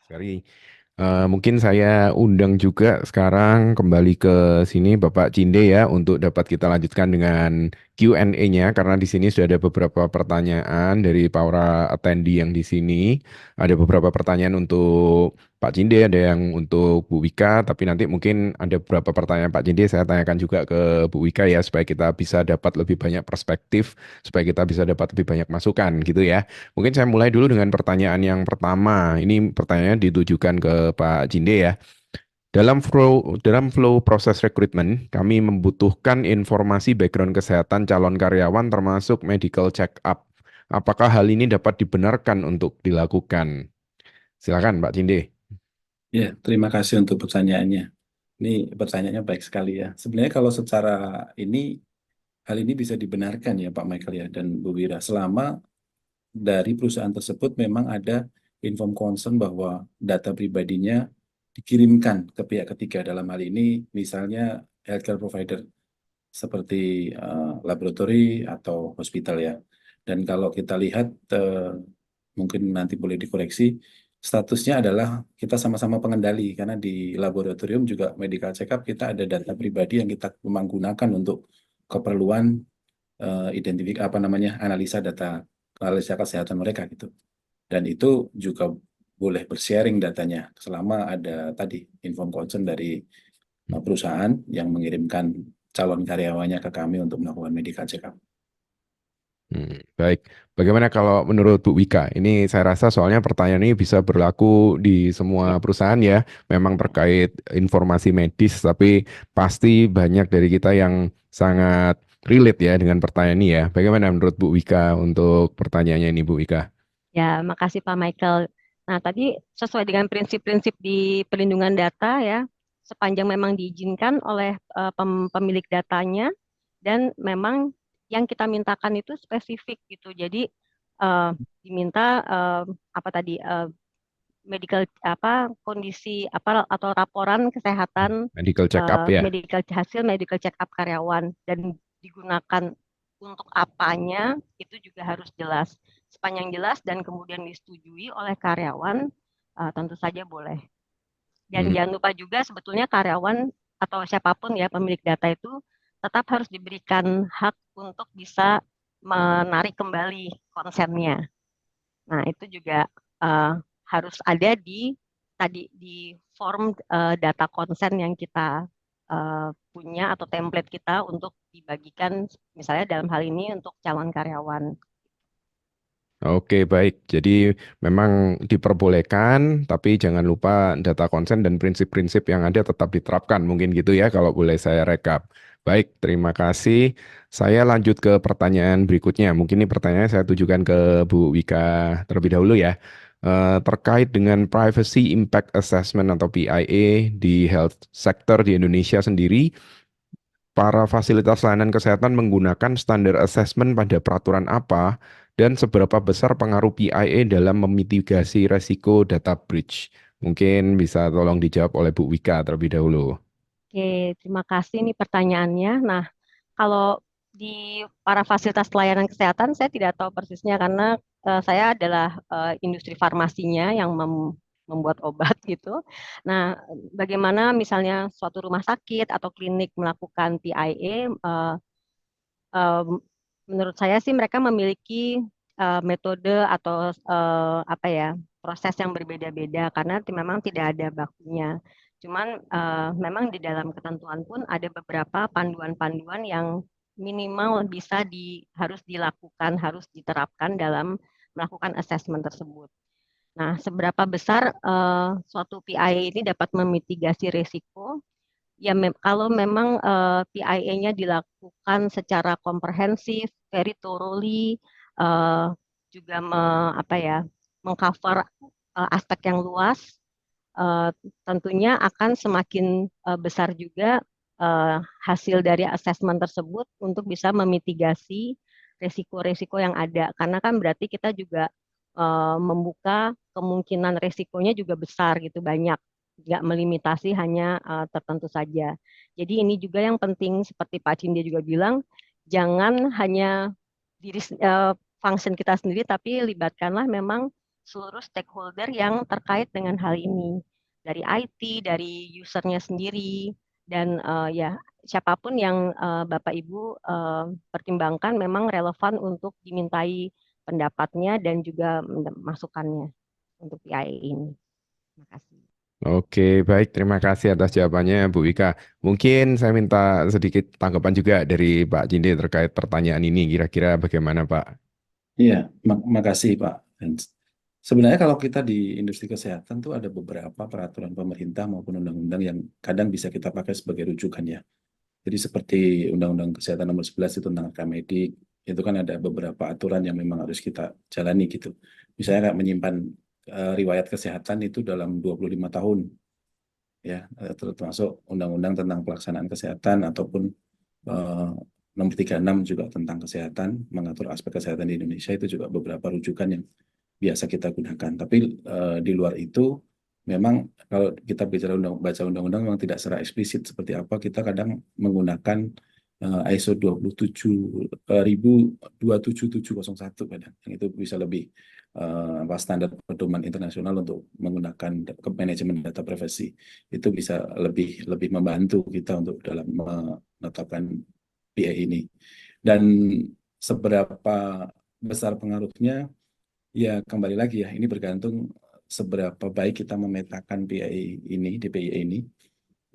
Dari mungkin saya undang juga sekarang kembali ke sini Bapak Cinde ya untuk dapat kita lanjutkan dengan Q&A-nya karena di sini sudah ada beberapa pertanyaan dari para attendee yang di sini. Ada beberapa pertanyaan untuk Pak Cinde, ada yang untuk Bu Wika, tapi nanti mungkin ada beberapa pertanyaan Pak Cinde saya tanyakan juga ke Bu Wika ya supaya kita bisa dapat lebih banyak perspektif, supaya kita bisa dapat lebih banyak masukan gitu ya. Mungkin saya mulai dulu dengan pertanyaan yang pertama. Ini pertanyaannya ditujukan ke Pak Jinde ya. Dalam flow proses rekrutmen, kami membutuhkan informasi background kesehatan calon karyawan termasuk medical check up. Apakah hal ini dapat dibenarkan untuk dilakukan? Silakan Pak Jinde. Ya, terima kasih untuk pertanyaannya. Ini pertanyaannya baik sekali ya. Sebenarnya kalau secara ini, hal ini bisa dibenarkan ya Pak Michael ya dan Bu Wira. Selama dari perusahaan tersebut memang ada inform concern bahwa data pribadinya dikirimkan ke pihak ketiga. Dalam hal ini misalnya healthcare provider seperti laboratori atau hospital ya. Dan kalau kita lihat mungkin nanti boleh dikoreksi, statusnya adalah kita sama-sama pengendali karena di laboratorium juga medical check up kita ada data pribadi yang kita memang gunakan untuk keperluan identifik apa namanya analisa kesehatan mereka gitu. Dan itu juga boleh bersharing datanya selama ada tadi inform consent dari perusahaan yang mengirimkan calon karyawannya ke kami untuk melakukan medical check up. Baik, bagaimana kalau menurut Bu Wika? Ini saya rasa soalnya pertanyaan ini bisa berlaku di semua Ya. perusahaan ya. Memang terkait informasi medis, tapi pasti banyak dari kita yang sangat relate ya dengan pertanyaan ini ya. Bagaimana menurut Bu Wika untuk pertanyaannya ini Bu Wika? Ya, makasih Pak Michael. Nah, tadi sesuai dengan prinsip-prinsip di perlindungan data ya, sepanjang memang diizinkan oleh pemilik datanya dan memang yang kita mintakan itu spesifik gitu. Jadi eh, diminta apa tadi medical apa kondisi apa atau laporan kesehatan Medical check up ya. medical check up karyawan dan digunakan untuk apanya itu juga harus jelas. Sepanjang jelas dan kemudian disetujui oleh karyawan, tentu saja boleh. Dan Hmm. jangan lupa juga sebetulnya karyawan atau siapapun ya pemilik data itu tetap harus diberikan hak untuk bisa menarik kembali konsennya. Nah, itu juga eh, harus ada di tadi di form data konsen yang kita punya atau template kita untuk dibagikan misalnya dalam hal ini untuk calon karyawan. Oke, baik. Jadi memang diperbolehkan, tapi jangan lupa data konsen dan prinsip-prinsip yang ada tetap diterapkan. Mungkin gitu ya, kalau boleh saya rekap. Baik, terima kasih. Saya lanjut ke pertanyaan berikutnya. Mungkin ini pertanyaan saya tujukan ke Bu Wika terlebih dahulu ya. Terkait dengan Privacy Impact Assessment atau PIA di health sector di Indonesia sendiri, para fasilitas layanan kesehatan menggunakan standar assessment pada peraturan apa dan seberapa besar pengaruh PIA dalam memitigasi resiko data breach? Mungkin bisa tolong dijawab oleh Bu Wika terlebih dahulu. Oke, terima kasih nih pertanyaannya. Nah, kalau di para fasilitas pelayanan kesehatan saya tidak tahu persisnya karena saya adalah industri farmasinya yang membuat obat gitu. Nah, bagaimana misalnya suatu rumah sakit atau klinik melakukan PIA, eh, menurut saya sih mereka memiliki metode atau apa ya proses yang berbeda-beda karena memang tidak ada bakunya. Cuman memang di dalam ketentuan pun ada beberapa panduan-panduan yang minimal bisa harus dilakukan, harus diterapkan dalam melakukan assessment tersebut. Nah, seberapa besar suatu PIA ini dapat memitigasi risiko? Ya, kalau memang PIA-nya dilakukan secara komprehensif, very thoroughly, eh, juga apa ya, mengcover aspek yang luas, eh, tentunya akan semakin besar juga eh, hasil dari asesmen tersebut untuk bisa memitigasi resiko-resiko yang ada. Karena kan berarti kita juga membuka kemungkinan resikonya juga besar gitu, banyak nggak melimitasi hanya tertentu saja. Jadi ini juga yang penting seperti Pak Cinde juga bilang, jangan hanya diri function kita sendiri, tapi libatkanlah memang seluruh stakeholder yang terkait dengan hal ini, dari IT, dari usernya sendiri, dan ya siapapun yang Bapak Ibu pertimbangkan memang relevan untuk dimintai pendapatnya dan juga masukannya untuk PIA ini. Terima kasih. Oke, baik. Terima kasih atas jawabannya, Bu Wika. Mungkin saya minta sedikit tanggapan juga dari Pak Cinde terkait pertanyaan ini. Kira-kira bagaimana, Pak? Iya, makasih Pak. Dan sebenarnya kalau kita di industri kesehatan tuh ada beberapa peraturan pemerintah maupun undang-undang yang kadang bisa kita pakai sebagai rujukan ya. Jadi seperti Undang-Undang Kesehatan Nomor 11 itu tentang rekam medik, itu kan ada beberapa aturan yang memang harus kita jalani gitu. Misalnya kayak menyimpan riwayat kesehatan itu dalam 25 tahun ya, termasuk Undang-Undang tentang pelaksanaan kesehatan ataupun eh, Nomor 36 juga tentang kesehatan, mengatur aspek kesehatan di Indonesia itu juga beberapa rujukan yang biasa kita gunakan. Tapi di luar itu memang kalau kita bicara baca undang-undang memang tidak secara eksplisit seperti apa, kita kadang menggunakan ISO 27701 kadang yang itu bisa lebih standar pedoman internasional untuk menggunakan manajemen data privasi. Itu bisa lebih lebih membantu kita untuk dalam menetapkan PA ini. Dan seberapa besar pengaruhnya, ya kembali lagi ya, ini bergantung seberapa baik kita memetakan PI ini, DPI ini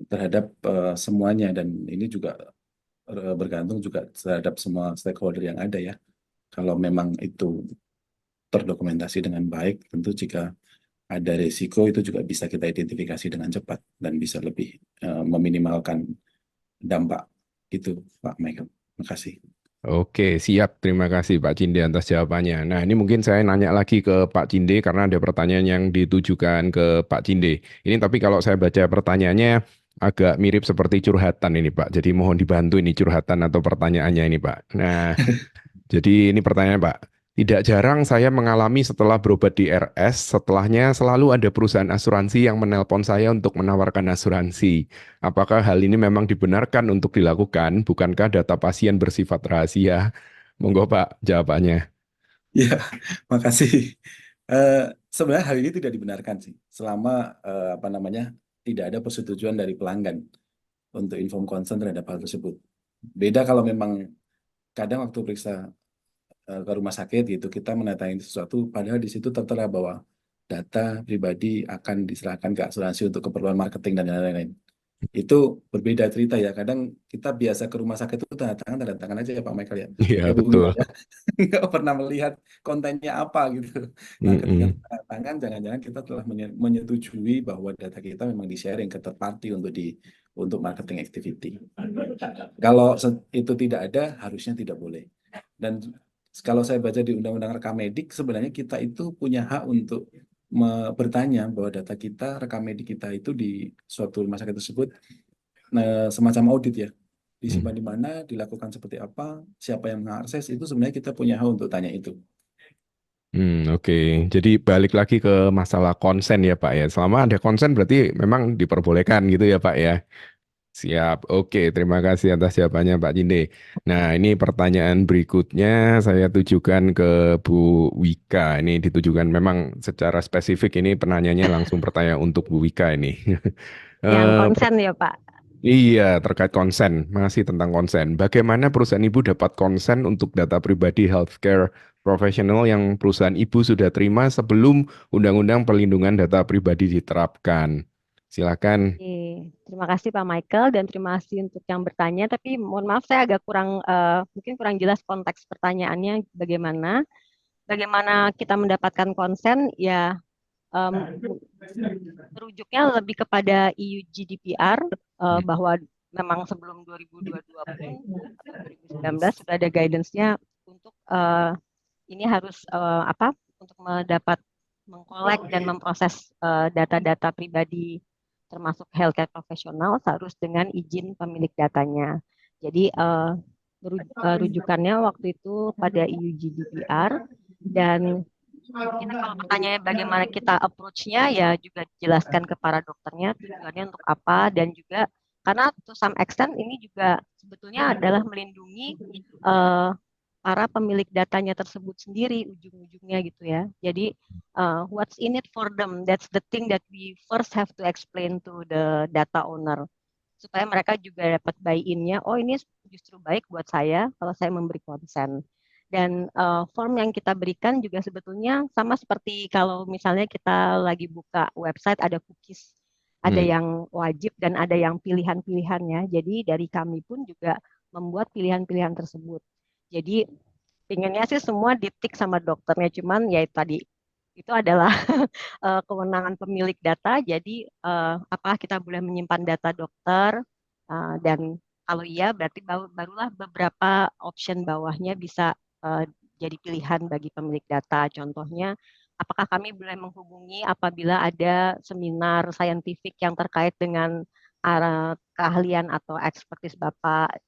terhadap semuanya, dan ini juga bergantung juga terhadap semua stakeholder yang ada ya. Kalau memang itu terdokumentasi dengan baik, tentu jika ada risiko itu juga bisa kita identifikasi dengan cepat dan bisa lebih meminimalkan dampak itu, Pak Michael. Terima kasih. Oke, siap. Terima kasih Pak Cinde atas jawabannya. Nah, ini mungkin saya nanya lagi ke Pak Cinde karena ada pertanyaan yang ditujukan ke Pak Cinde. Ini tapi kalau saya baca pertanyaannya agak mirip seperti curhatan ini Pak. Jadi mohon dibantu ini curhatan atau pertanyaannya ini Pak. Nah, jadi ini pertanyaan Pak. Tidak jarang saya mengalami setelah berobat di RS, setelahnya selalu ada perusahaan asuransi yang menelpon saya untuk menawarkan asuransi. Apakah hal ini memang dibenarkan untuk dilakukan? Bukankah data pasien bersifat rahasia? Monggo Pak, jawabannya. Ya, makasih. Eh, Sebenarnya hal ini tidak dibenarkan sih, selama apa namanya tidak ada persetujuan dari pelanggan untuk inform consent terhadap hal tersebut. Beda kalau memang kadang waktu periksa ke rumah sakit gitu kita menandatangani sesuatu, padahal di situ tertera bahwa data pribadi akan diserahkan ke asuransi untuk keperluan marketing dan lain-lain. Itu berbeda cerita ya. Kadang kita biasa ke rumah sakit itu tanda tangan aja ya Pak Michael ya. Iya, Ya Bu betul. Wira ya. Nggak pernah melihat kontennya apa gitu. Nah, ketika Mm-mm. tanda tangan, jangan-jangan kita telah menyetujui bahwa data kita memang di-sharing ke third party untuk marketing activity. Kalau itu tidak ada, harusnya tidak boleh. Dan kalau saya baca di Undang-Undang Rekam Medik, sebenarnya kita itu punya hak untuk bertanya bahwa data kita, rekam medik kita itu di suatu rumah sakit tersebut semacam audit ya. Disimpan di mana, dilakukan seperti apa, siapa yang mengakses, itu sebenarnya kita punya hak untuk tanya itu. Oke. Jadi balik lagi ke masalah konsen ya Pak ya. Selama ada konsen berarti memang diperbolehkan gitu ya Pak ya. Siap, oke. Terima kasih atas jawabannya Pak Cinde. Nah, ini pertanyaan berikutnya saya tujukan ke Bu Wika. Ini ditujukan memang secara spesifik ini penanyanya langsung bertanya untuk Bu Wika ini. Yang Eh, konsen ya Pak. iya, terkait konsen, masih tentang konsen. Bagaimana perusahaan ibu dapat konsen untuk data pribadi healthcare profesional yang perusahaan ibu sudah terima sebelum Undang-Undang Perlindungan Data Pribadi diterapkan? Silakan. Oke, terima kasih Pak Michael dan terima kasih untuk yang bertanya. Tapi mohon maaf saya agak mungkin kurang jelas konteks pertanyaannya bagaimana kita mendapatkan konsen ya, em, merujuknya lebih kepada EU GDPR, bahwa memang sebelum 2022 pun atau 2019 sudah ada guidance-nya untuk ini harus untuk mengkolek dan memproses data-data pribadi termasuk healthcare profesional harus dengan izin pemilik datanya. Jadi rujukannya waktu itu pada EU GDPR, dan kita kalau pertanyaannya bagaimana kita approach-nya ya juga dijelaskan ke para dokternya tujuannya untuk apa, dan juga karena to some extent ini juga sebetulnya adalah melindungi para pemilik datanya tersebut sendiri ujung-ujungnya gitu ya. Jadi what's in it for them. That's the thing that we first have to explain to the data owner supaya mereka juga dapat buy-in-nya. Oh, ini justru baik buat saya kalau saya memberi konsen. Dan form yang kita berikan juga sebetulnya sama seperti kalau misalnya kita lagi buka website ada cookies, ada Hmm. yang wajib dan ada yang pilihan-pilihannya. Jadi dari kami pun juga membuat pilihan-pilihan tersebut. Jadi pinginnya sih semua ditik sama dokternya, cuman ya tadi itu adalah kewenangan pemilik data. Jadi apakah kita boleh menyimpan data dokter? Dan kalau iya, berarti barulah beberapa option bawahnya bisa jadi pilihan bagi pemilik data. Contohnya, apakah kami boleh menghubungi apabila ada seminar saintifik yang terkait dengan keahlian atau ekspertis Bapak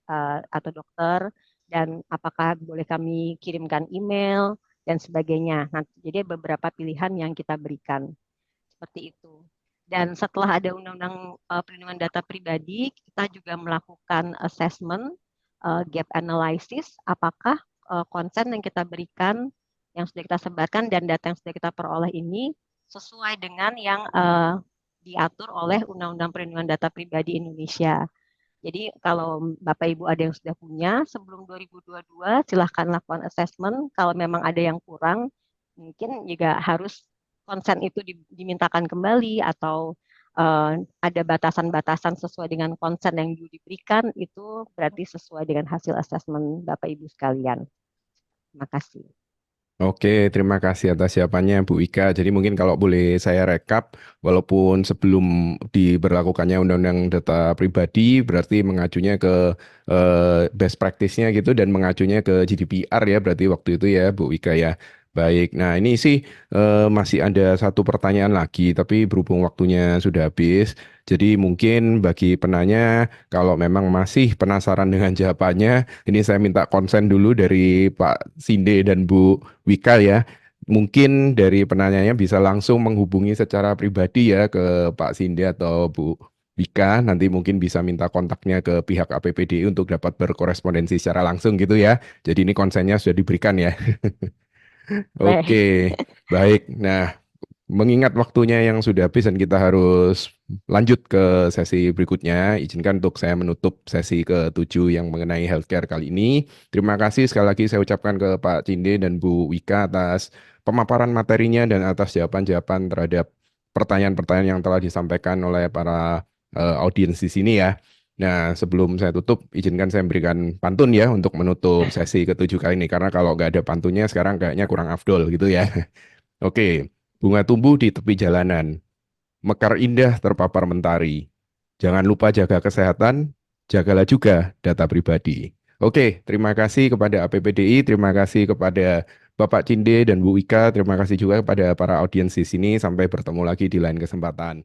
atau dokter, dan apakah boleh kami kirimkan email dan sebagainya. Nah, jadi beberapa pilihan yang kita berikan seperti itu. Dan setelah ada Undang-Undang Perlindungan Data Pribadi, kita juga melakukan assessment, gap analysis, apakah konsen yang kita berikan, yang sudah kita sebarkan dan data yang sudah kita peroleh ini sesuai dengan yang diatur oleh Undang-Undang Perlindungan Data Pribadi Indonesia. Jadi kalau Bapak Ibu ada yang sudah punya sebelum 2022 silahkan lakukan assessment. Kalau memang ada yang kurang mungkin juga harus konsen itu dimintakan kembali atau ada batasan-batasan sesuai dengan konsen yang dulu diberikan itu berarti sesuai dengan hasil assessment Bapak Ibu sekalian. Terima kasih. Oke, terima kasih atas jawabannya Bu Ika. Jadi mungkin kalau boleh saya rekap, walaupun sebelum diberlakukannya Undang-Undang Data Pribadi, berarti mengacunya ke best practice-nya gitu dan mengacunya ke GDPR ya, berarti waktu itu ya Bu Ika ya. Baik, nah ini sih masih ada satu pertanyaan lagi, tapi berhubung waktunya sudah habis, jadi mungkin bagi penanya kalau memang masih penasaran dengan jawabannya, ini saya minta konsen dulu dari Pak Sinde dan Bu Wika ya. Mungkin dari penanyanya bisa langsung menghubungi secara pribadi ya ke Pak Sinde atau Bu Wika. Nanti mungkin bisa minta kontaknya ke pihak APPDI untuk dapat berkorespondensi secara langsung gitu ya. Jadi ini konsennya sudah diberikan ya. Boleh. Oke, baik. Nah, mengingat waktunya yang sudah habis dan kita harus lanjut ke sesi berikutnya, izinkan untuk saya menutup sesi ke-7 yang mengenai healthcare kali ini. Terima kasih sekali lagi saya ucapkan ke Pak Cinde dan Bu Wika atas pemaparan materinya dan atas jawaban-jawaban terhadap pertanyaan-pertanyaan yang telah disampaikan oleh para audiens di sini ya. Nah, sebelum saya tutup, izinkan saya memberikan pantun ya untuk menutup sesi ke-7 kali ini. Karena kalau nggak ada pantunnya sekarang kayaknya kurang afdol gitu ya. Oke. Bunga tumbuh di tepi jalanan, mekar indah terpapar mentari. Jangan lupa jaga kesehatan, jagalah juga data pribadi. Oke, terima kasih kepada APPDI, terima kasih kepada Bapak Cinde dan Bu Wika, terima kasih juga kepada para audiens di sini. Sampai bertemu lagi di lain kesempatan.